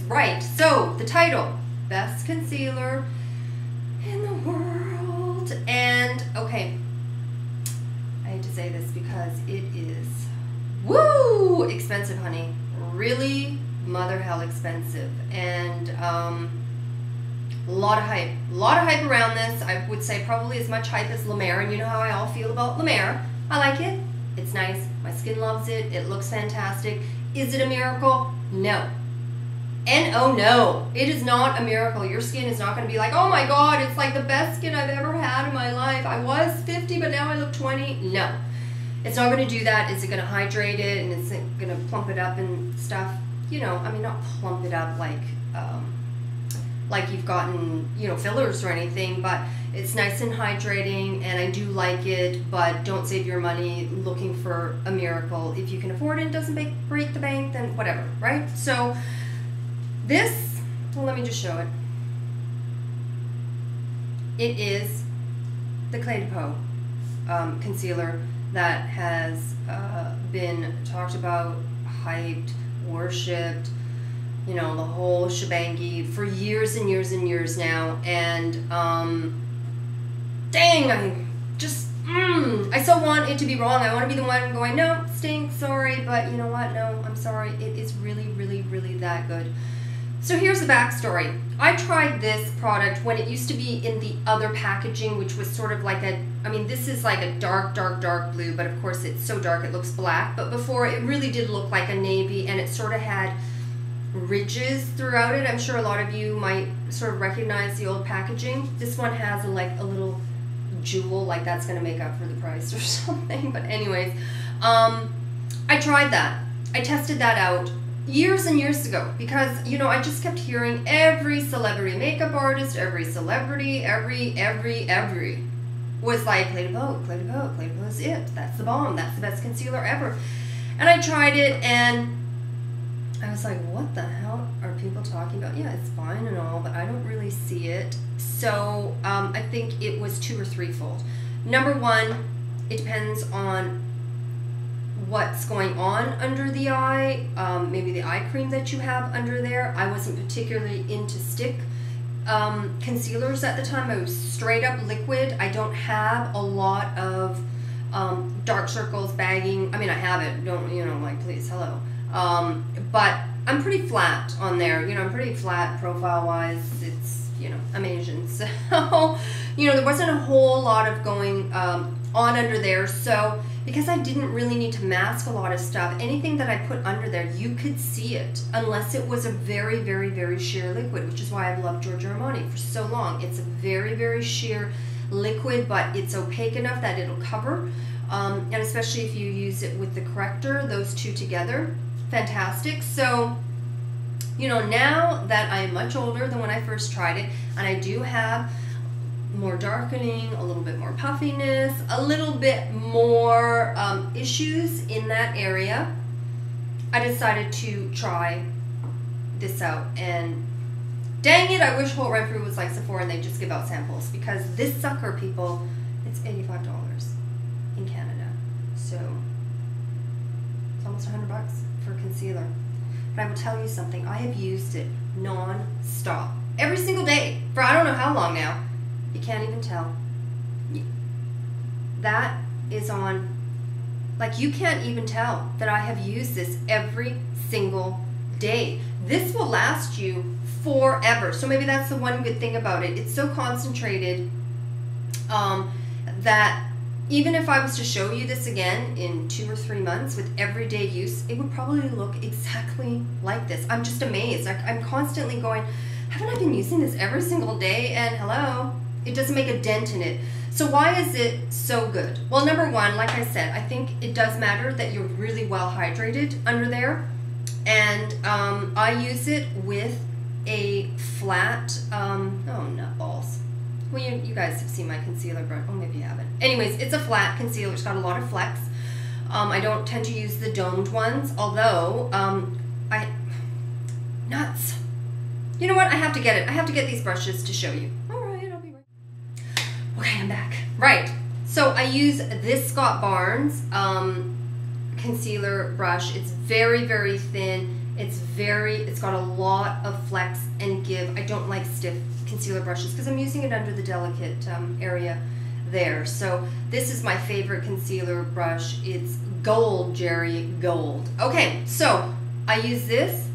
Right, so the title, best concealer in the world. And okay, I hate to say this because it is woo expensive, honey. Really mother hell expensive. And a lot of hype around this. I would say probably as much hype as La Mer, and you know how I all feel about La Mer. I like it. It's nice. My skin loves it. It looks fantastic. Is it a miracle? No. And oh no, it is not a miracle. Your skin is not going to be like, oh my god, it's like the best skin I've ever had in my life. I was 50, but now I look 20. No. It's not going to do that. Is it going to hydrate it and it's going to plump it up and stuff? You know, I mean, not plump it up like you've gotten, you know, fillers or anything, but it's nice and hydrating, and I do like it, but don't save your money looking for a miracle. If you can afford it, it doesn't break the bank, then whatever, right? So this, well, let me just show it. It is the Clé de Peau concealer that has been talked about, hyped, worshipped, you know, the whole shebangy for years and years and years now. And dang, I so want it to be wrong. I want to be the one going, no, stinks, sorry, but you know what, no, I'm sorry, it is really, really, really that good. So here's the backstory. I tried this product when it used to be in the other packaging, which was sort of like a, I mean, this is like a dark, dark, dark blue, but of course it's so dark it looks black. But before, it really did look like a navy, and it sort of had ridges throughout it. I'm sure a lot of you might sort of recognize the old packaging. This one has like a little jewel, like that's going to make up for the price or something. But anyways, I tried that. I tested that out years and years ago because, you know, I just kept hearing every celebrity makeup artist, every celebrity, every was like, Clé de Peau, Clé de Peau, Clé de Peau is it. That's the bomb. That's the best concealer ever. And I tried it, and I was like, what the hell are people talking about? Yeah, it's fine and all, but I don't really see it. So I think it was 2 or 3-fold. Number one, it depends on what's going on under the eye, maybe the eye cream that you have under there. I wasn't particularly into stick concealers at the time. I was straight up liquid. I don't have a lot of dark circles, bagging. I mean, I have it. Don't, you know, like, please, hello. But I'm pretty flat on there. You know, I'm pretty flat profile-wise. It's, you know, I'm Asian. So, you know, there wasn't a whole lot of going on under there. So, because I didn't really need to mask a lot of stuff, anything that I put under there, you could see it, unless it was a very, very, very sheer liquid, which is why I've loved Giorgio Armani for so long. It's a very, very sheer liquid, but it's opaque enough that it'll cover. And especially if you use it with the corrector, those two together, fantastic. So, you know, now that I'm much older than when I first tried it, and I do have more darkening, a little bit more puffiness, a little bit more issues in that area, I decided to try this out. And dang it, I wish Holt Renfrew was like Sephora and they just give out samples, because this sucker, people, it's $85 in Canada. So it's almost $100 for concealer. But I will tell you something, I have used it non-stop every single day for I don't know how long now. You can't even tell. That is on, like, you can't even tell that I have used this every single day. This will last you forever. So maybe that's the one good thing about it. It's so concentrated that even if I was to show you this again in 2 or 3 months with everyday use, it would probably look exactly like this. I'm just amazed. I'm constantly going, haven't I been using this every single day? And hello, it doesn't make a dent in it. So why is it so good? Well, number one, like I said, I think it does matter that you're really well hydrated under there. And I use it with a flat, oh, nutballs. Well, you guys have seen my concealer brush. Oh, maybe you haven't. Anyways, it's a flat concealer. It's got a lot of flex. I don't tend to use the domed ones, although nuts. You know what? I have to get it. I have to get these brushes to show you. All right, I'll be right. Okay, I'm back. Right. So I use this Scott Barnes concealer brush. It's very, very thin. It's got a lot of flex and give. I don't like stiff concealer brushes because I'm using it under the delicate area there. So this is my favorite concealer brush. It's gold, Jerry, gold. Okay, so I use this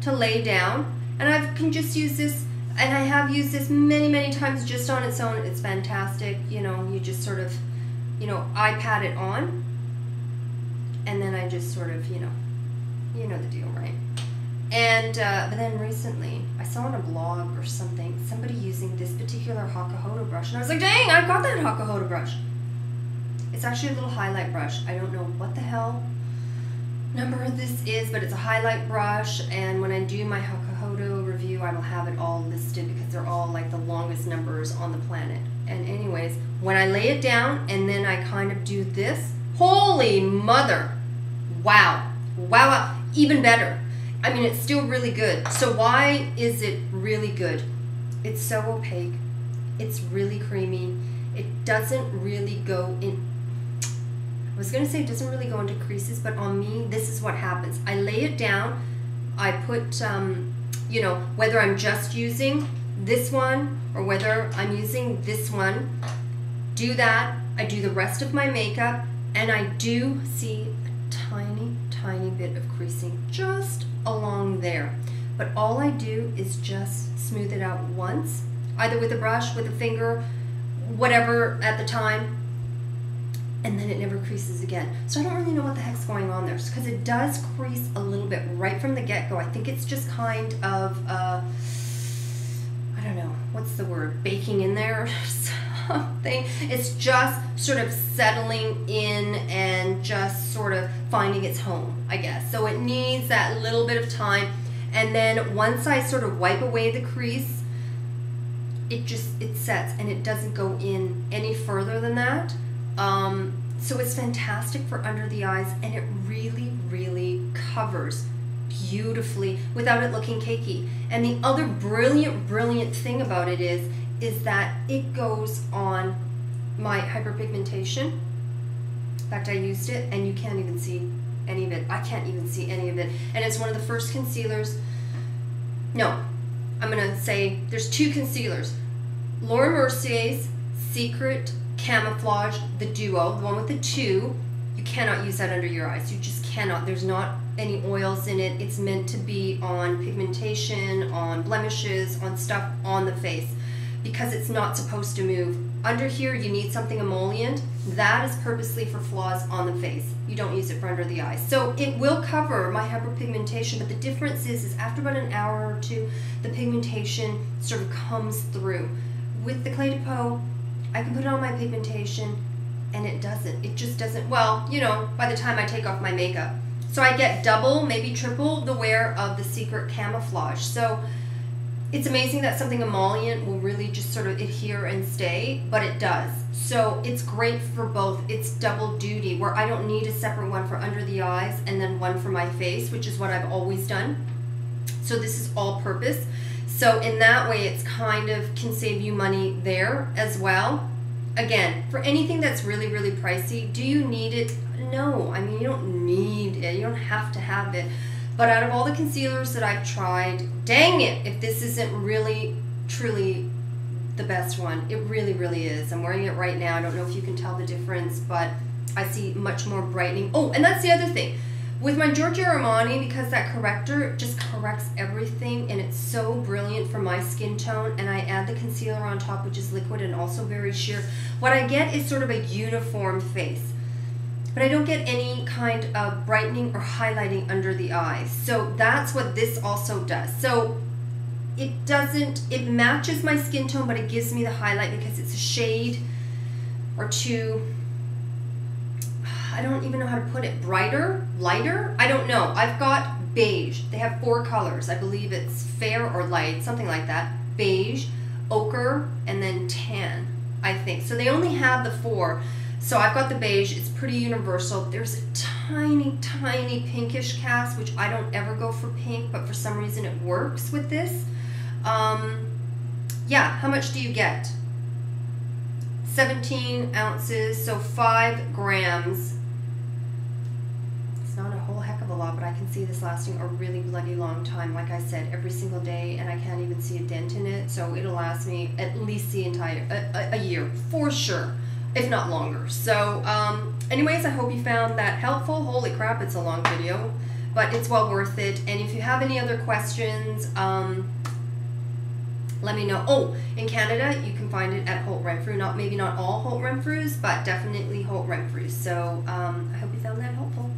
to lay down, and I can just use this, and I have used this many times just on its own. It's fantastic. You know, you just sort of, you know, I pat it on, and then I just sort of, you know the deal, right? And but then recently I saw on a blog or something somebody using this particular Hakuhodo brush, and I was like, dang, I've got that Hakuhodo brush. It's actually a little highlight brush. I don't know what the hell number this is, but it's a highlight brush, and when I do my Hakuhodo review, I will have it all listed because they're all like the longest numbers on the planet. And anyways, when I lay it down and then I kind of do this, holy mother, wow, even better. I mean, it's still really good. So why is it really good? It's so opaque. It's really creamy. It doesn't really go in. I was going to say it doesn't really go into creases, but on me, this is what happens. I lay it down. I put, you know, whether I'm just using this one or whether I'm using this one, do that. I do the rest of my makeup, and I do see a tiny bit of creasing just along there. But all I do is just smooth it out once, either with a brush, with a finger, whatever at the time, and then it never creases again. So I don't really know what the heck's going on there, because it does crease a little bit right from the get-go. I think it's just kind of, I don't know, what's the word, baking in there or something. It's just sort of settling in and just sort of finding its home, I guess. So it needs that little bit of time, and then once I sort of wipe away the crease, it sets and it doesn't go in any further than that. So it's fantastic for under the eyes, and it really covers beautifully without it looking cakey. And the other brilliant thing about it is that it goes on my hyperpigmentation. In fact, I used it and you can't even see any of it. I can't even see any of it. And it's one of the first concealers. No, I'm gonna say there's two concealers. Laura Mercier's Secret Camouflage, the duo, the one with the two. You cannot use that under your eyes. You just cannot. There's not any oils in it. It's meant to be on pigmentation, on blemishes, on stuff on the face, because it's not supposed to move. Under here, you need something emollient. That is purposely for flaws on the face. You don't use it for under the eyes. So it will cover my hyperpigmentation, but the difference is after about an hour or two, the pigmentation sort of comes through. With the Clé de Peau, I can put it on my pigmentation, and it doesn't. It just doesn't, well, you know, by the time I take off my makeup. So I get double, maybe triple the wear of the Secret Camouflage. So it's amazing that something emollient will really just sort of adhere and stay, but it does. So it's great for both. It's double duty, where I don't need a separate one for under the eyes and then one for my face, which is what I've always done. So this is all purpose. So in that way, it's kind of can save you money there as well. Again, for anything that's really pricey, do you need it? No, I mean, you don't need it. You don't have to have it. But out of all the concealers that I've tried, dang it, if this isn't really, truly the best one. It really is. I'm wearing it right now. I don't know if you can tell the difference, but I see much more brightening. Oh, and that's the other thing. With my Giorgio Armani, because that corrector just corrects everything, and it's so brilliant for my skin tone, and I add the concealer on top, which is liquid and also very sheer, what I get is sort of a uniform face. But I don't get any kind of brightening or highlighting under the eyes. So that's what this also does. So it doesn't, it matches my skin tone, but it gives me the highlight because it's a shade or two, I don't even know how to put it, brighter, lighter, I don't know. I've got beige. They have 4 colors. I believe it's fair or light, something like that. Beige, ochre, and then tan, I think. So they only have the 4. So I've got the beige. It's pretty universal. There's a tiny pinkish cast, which I don't ever go for pink, but for some reason it works with this. Yeah, how much do you get? 17 ounces, so 5 grams. It's not a whole heck of a lot, but I can see this lasting a really bloody long time. Like I said, every single day, and I can't even see a dent in it. So it'll last me at least the entire a year for sure, if not longer. So anyways, I hope you found that helpful. Holy crap, it's a long video, but it's well worth it. And if you have any other questions, let me know. Oh, in Canada, you can find it at Holt Renfrew. Maybe not all Holt Renfrews, but definitely Holt Renfrews. So I hope you found that helpful.